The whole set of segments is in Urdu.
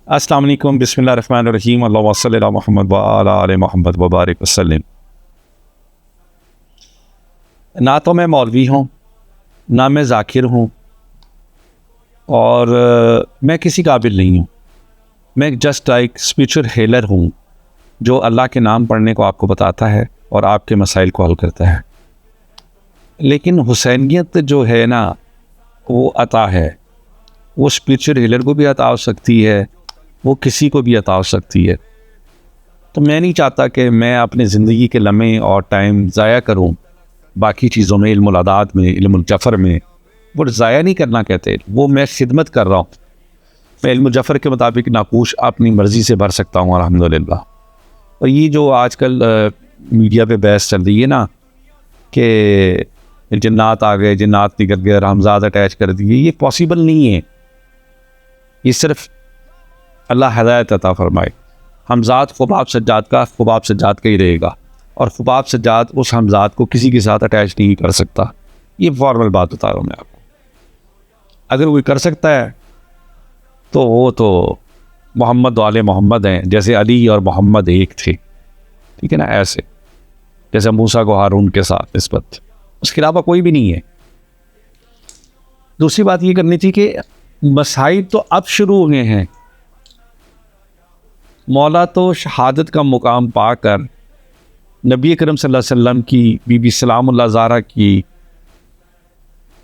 السلام علیکم، بسم اللہ الرحمن الرحیم، اللہم صلی علی محمد وعلی آل محمد وبارک وسلم۔ نہ تو میں مولوی ہوں، نہ میں ذاکر ہوں، اور میں کسی قابل نہیں ہوں۔ میں جسٹ لائک اسپریچول ہیلر ہوں جو اللہ کے نام پڑھنے کو آپ کو بتاتا ہے اور آپ کے مسائل کو حل کرتا ہے۔ لیکن حسینیت جو ہے نا، وہ عطا ہے، وہ اسپریچول ہیلر کو بھی عطا ہو سکتی ہے، وہ کسی کو بھی عطا ہو سکتی ہے۔ تو میں نہیں چاہتا کہ میں اپنے زندگی کے لمحے اور ٹائم ضائع کروں باقی چیزوں میں، علم العداد میں، علم الجفر میں۔ وہ ضائع نہیں کرنا کہتے، وہ میں خدمت کر رہا ہوں۔ میں علم الجفر کے مطابق ناقوش اپنی مرضی سے بھر سکتا ہوں الحمدللہ۔ اور یہ جو آج کل میڈیا پہ بحث چل رہی ہے نا کہ جنات آ گئے، جنات نکل گئے اور حمزاد اٹیچ کر دیے، یہ پاسبل نہیں ہے۔ یہ صرف اللہ ہدایت عطا فرمائے۔ حمزاد خباب سجاد کا خباب سجاد کا ہی رہے گا، اور خباب سجاد اس حمزاد کو کسی کے ساتھ اٹیچ نہیں کر سکتا۔ یہ فارمل بات بتا رہا ہوں میں آپ کو۔ اگر کوئی کر سکتا ہے تو وہ تو محمد والے محمد ہیں، جیسے علی اور محمد ایک تھے، ٹھیک ہے نا، ایسے جیسے موسیٰ کو ہارون کے ساتھ نسبت، اس کے علاوہ کوئی بھی نہیں ہے۔ دوسری بات یہ کرنی تھی کہ مصائب تو اب شروع ہوئے ہیں۔ مولا تو شہادت کا مقام پا کر نبی کرم صلی اللہ علیہ وسلم کی، بی بی سلام اللہ زہرا کی،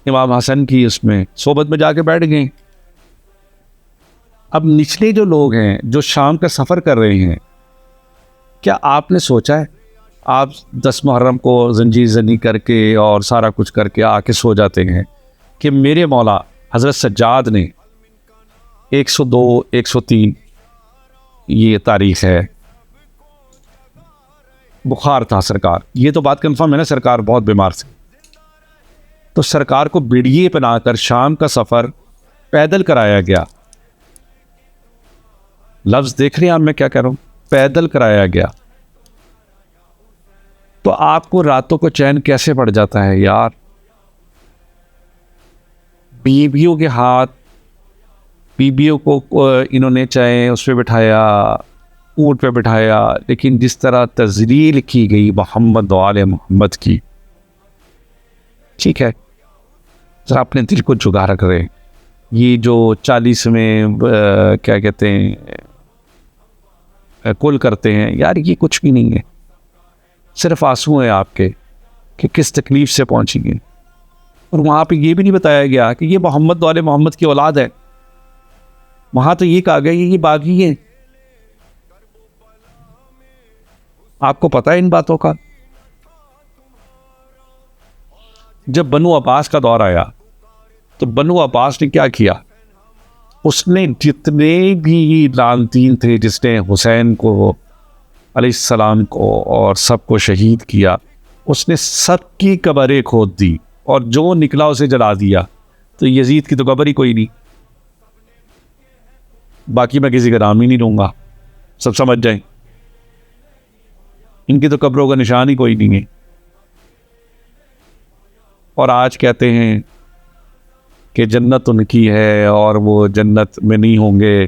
امام حسن کی اس میں صحبت میں جا کے بیٹھ گئے۔ اب نچلے جو لوگ ہیں جو شام کا سفر کر رہے ہیں، کیا آپ نے سوچا ہے آپ 10 محرم کو زنجیر زنی کر کے اور سارا کچھ کر کے آ کے سو جاتے ہیں کہ میرے مولا حضرت سجاد نے 102 103 یہ تاریخ ہے، بخار تھا سرکار، یہ تو بات کنفرم ہے نا، سرکار بہت بیمار سے، تو سرکار کو بیڑیے بنا کر شام کا سفر پیدل کرایا گیا۔ لفظ دیکھ رہے ہیں آپ میں کیا کہہ رہا ہوں، پیدل کرایا گیا۔ تو آپ کو راتوں کو چین کیسے پڑ جاتا ہے یار؟ بیویوں کے ہاتھ، بیویوں کو انہوں نے چاہے اس پہ بٹھایا، اونٹ پہ بٹھایا، لیکن جس طرح تذلیل کی گئی محمد وآل محمد کی، ٹھیک ہے، ذرا اپنے دل کو جگا رکھ رہے۔ یہ جو 40 میں کیا کہتے ہیں کل کرتے ہیں یار، یہ کچھ بھی نہیں ہے، صرف آنسو ہیں آپ کے کہ کس تکلیف سے پہنچی گئے۔ اور وہاں پہ یہ بھی نہیں بتایا گیا کہ یہ محمد وآل محمد کی اولاد ہے، وہاں تو یہ کہا گیا یہ باغی ہیں۔ آپ کو پتہ ہے ان باتوں کا؟ جب بنو عباس کا دور آیا تو بنو عباس نے کیا کیا؟ اس نے جتنے بھی لعنتین تھے، جس نے حسین کو علیہ السلام کو اور سب کو شہید کیا، اس نے سب کی قبریں کھود دی اور جو نکلا اسے جلا دیا۔ تو یزید کی تو قبر ہی کوئی نہیں، باقی میں کسی کا نام ہی نہیں لوں گا، سب سمجھ جائیں، ان کی تو قبروں کا نشان ہی کوئی نہیں ہے۔ اور آج کہتے ہیں کہ جنت ان کی ہے اور وہ جنت میں نہیں ہوں گے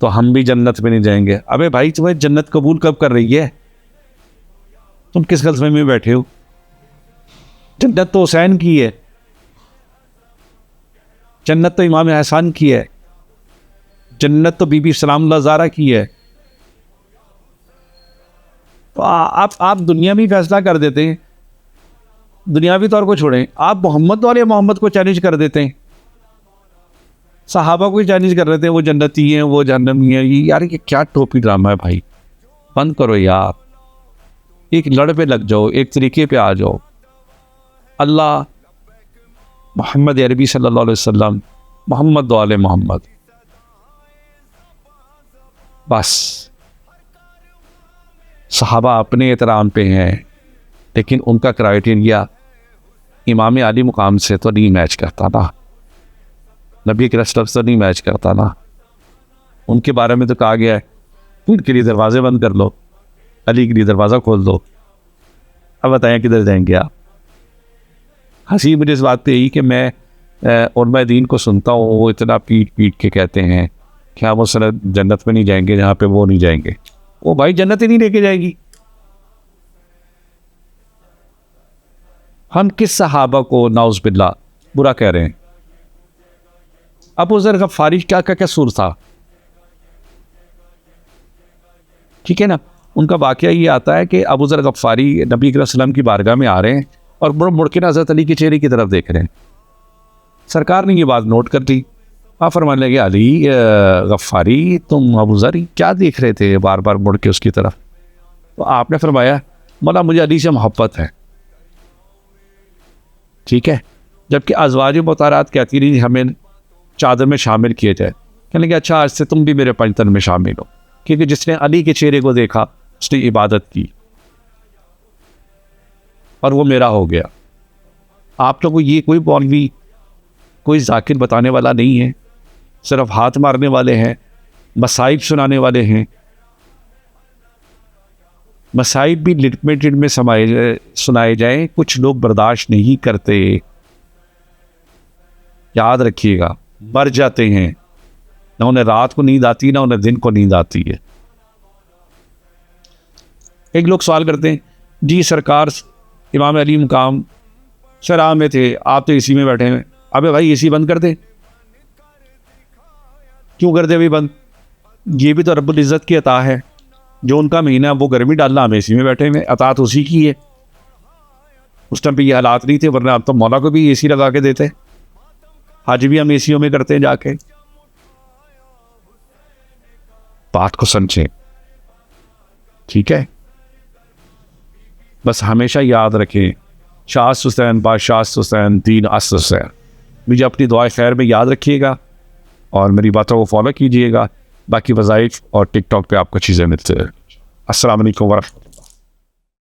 تو ہم بھی جنت میں نہیں جائیں گے۔ ابے بھائی، تمہیں جنت قبول کب کر رہی ہے؟ تم کس غلط فہمی میں بیٹھے ہو؟ جنت تو حسین کی ہے، جنت تو امام حسن کی ہے، جنت تو بی بی سلام اللہ زہرا کی ہے۔ تو آپ دنیاوی فیصلہ کر دیتے ہیں، دنیاوی طور کو چھوڑیں، آپ محمد والے محمد کو چیلنج کر دیتے ہیں، صحابہ کو چیلنج کر رہے تھے، وہ جنتی ہیں، وہ جہنمی ہیں۔ یار یہ کیا ٹوپی ڈرامہ ہے بھائی، بند کرو یار، ایک لڑ پہ لگ جاؤ، ایک طریقے پہ آ جاؤ۔ اللہ، محمد عربی صلی اللہ علیہ وسلم، محمد والے محمد، بس۔ صحابہ اپنے احترام پہ ہیں، لیکن ان کا کرائیٹیریا امام علی مقام سے تو نہیں میچ کرتا نا، نبی کے رسول سے نہیں میچ کرتا نا۔ ان کے بارے میں تو کہا گیا ہے ان کے لیے دروازے بند کر لو، علی کے لیے دروازہ کھول دو۔ اب بتائیں کدھر جائیں گے آپ؟ ہنسی مجھے اس بات پہ یہی کہ میں علماء دین کو سنتا ہوں، وہ اتنا پیٹ پیٹ کے کہتے ہیں کہ ہم اس جنت میں نہیں جائیں گے جہاں پہ وہ نہیں جائیں گے. وہ بھائی جنت ہی نہیں لے کے جائے گی. ہم کس صحابہ کو نعوذ باللہ برا کہہ رہے ہیں؟ ابو ذر غفاری کا قصور تھا؟ ٹھیک ہے نا. ان کا واقعہ یہ آتا ہے کہ ابو ذر غفاری نبی کریم صلی اللہ علیہ وسلم کی بارگاہ میں آ رہے ہیں اور مڑ کے حضرت علی کے چہرے کی طرف دیکھ رہے ہیں. سرکار نے یہ بات نوٹ کر دی. آپ فرمانے لگے علی غفاری تم ابو ذر کیا دیکھ رہے تھے بار بار مڑ کے اس کی طرف؟ تو آپ نے فرمایا مولا مجھے علی سے محبت ہے. ٹھیک ہے. جبکہ ازواج مطہرات کہتی رہی ہمیں چادر میں شامل کیے جائے. کہنے لگے اچھا آج سے تم بھی میرے پنجتن میں شامل ہو. کیونکہ جس نے علی کے چہرے کو دیکھا اس نے عبادت کی اور وہ میرا ہو گیا. آپ لوگوں کو یہ کوئی مولوی کوئی ذاکر بتانے والا نہیں ہے, صرف ہاتھ مارنے والے ہیں, مصائب سنانے والے ہیں. مصائب بھی لمیٹڈ میں سنائے جائیں, کچھ لوگ برداشت نہیں کرتے. یاد رکھیے گا مر جاتے ہیں, نہ انہیں رات کو نیند آتی نہ انہیں دن کو نیند آتی ہے. ایک لوگ سوال کرتے ہیں جی سرکار امام علی مقام شرح میں تھے, آپ تو اسی میں بیٹھے ہیں. ابے بھائی اسی بند کر دیں. کیوں کر دے بھی بند؟ یہ بھی تو رب العزت کی عطا ہے. جو ان کا مہینہ وہ گرمی ڈالنا, ہم اسی میں بیٹھے ہوئے, اطاعت اسی کی ہے. اس ٹائم پہ یہ حالات نہیں تھے, ورنہ اب تو مولا کو بھی اے سی لگا کے دیتے. حج بھی ہم اے سیوں میں کرتے ہیں جا کے. بات کو سمجھیں. ٹھیک ہے. بس ہمیشہ یاد رکھیں شاست حسین با شاست حسین دین اصل حسین. مجھے اپنی دعائے خیر میں یاد رکھیے گا اور میری باتوں کو فالو کیجیے گا. باقی وظائف اور ٹک ٹاک پہ آپ کو چیزیں ملتے ہیں. السلام علیکم ورحمۃ اللہ.